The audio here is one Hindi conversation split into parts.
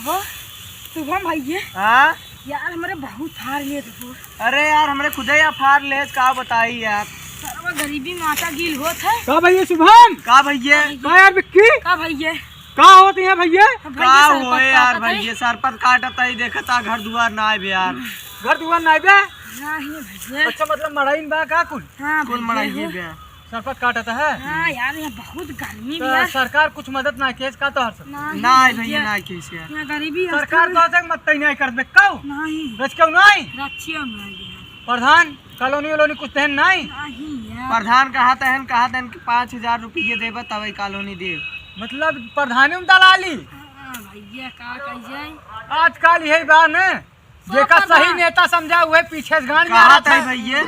कहो शुभम भैया। हाँ यार हमारे बहुत फार लिए थे। अरे यार हमारे खुदे या फार ले का बताई यार। सर्व गरीबी माता गिल होत है। का भैया शुभम? का भैया? का यार विक्की? का भैया? का होती है भैया? का हो यार भैया सरपत काटता ही देखता घर दुआर ना आए यार। घर दुआर ना आए? नहीं भैया। अच्छा मतलब मड़ाइन बा का कुल? हाँ कुल मड़ाई बे। सरपत काटता है? हाँ यार यहाँ बहुत गर्मी भी तो है। सरकार कुछ मदद ना केस का तो हर ना भैया ना कैसे यार। यहाँ गरीबी सरकार तो तक मत नहीं कर दे कौ नहीं रच क्यों नहीं? रचियो में प्रधान कॉलोनी वालोनी कुछ देन नहीं? नहीं यार। प्रधान कहा तहन कि 5,000 रुपये देबे तब कॉलोनी दे। मतलब प्रधानी में दलाली? हाँ भैया का कहिए आजकल यही बात है जेका सही नेता समझा हुए पीछे से गान कहा था भैया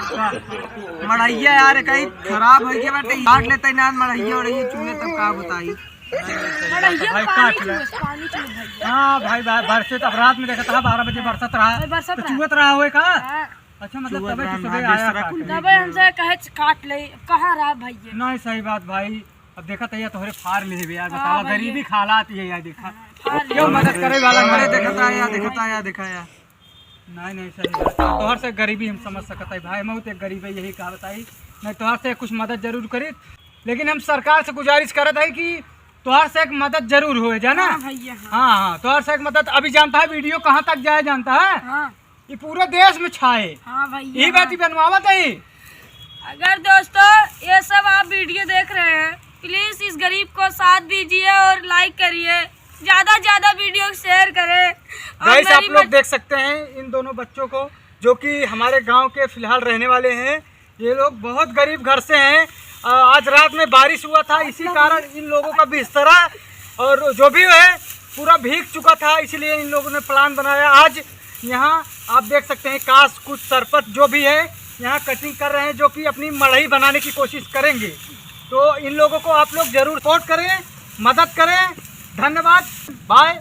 मड़ैया यार कहीं खराब है बाटे काट लेते ना मड़ैया और ये चूहे तब का बताई। भाई काट ले। हाँ भाई बरसे तो रात में देखा था 12 बजे बरसत रहा तो चूहत रहा हुए का। अच्छा मतलब तबे तो सुबह आया तबे हमसे कहे काट ले कहाँ रहा भैया। नहीं सही बात भाई। अब देखा तो ये तोहरे फार ले यार बतावा गरीबी खालात ये यार देखा क्यों मदद करे वाला अरे देखता या देखा या नहीं सही बात तोहर से गरीबी हम समझ सकता है भाई। मैं तो गरीब यही कहा बताई नहीं तोहर से कुछ मदद जरूर करी लेकिन हम सरकार से गुजारिश करत है कि तोहर से एक मदद जरूर हो जाना। हाँ तोहर से एक मदद अभी जानता है वीडियो कहाँ तक जाए जानता है ये पूरे देश में छाए। यही बात ही बनवावत है। अगर दोस्तों ये सब आप वीडियो देख रहे हैं प्लीज इस गरीब को साथ दीजिए और लाइक करिए ज्यादा वीडियो शेयर करें। गाइस आप लोग देख सकते हैं इन दोनों बच्चों को जो कि हमारे गांव के फिलहाल रहने वाले हैं। ये लोग बहुत गरीब घर से हैं। आज रात में बारिश हुआ था इसी कारण इन लोगों का बिस्तरा और जो भी है पूरा भीग चुका था इसलिए इन लोगों ने प्लान बनाया। आज यहाँ आप देख सकते हैं काश कुछ सरपंच जो भी है यहाँ कटिंग कर रहे हैं जो कि अपनी मड़ई बनाने की कोशिश करेंगे। तो इन लोगों को आप लोग जरूर सपोर्ट करें मदद करें। धन्यवाद बाय।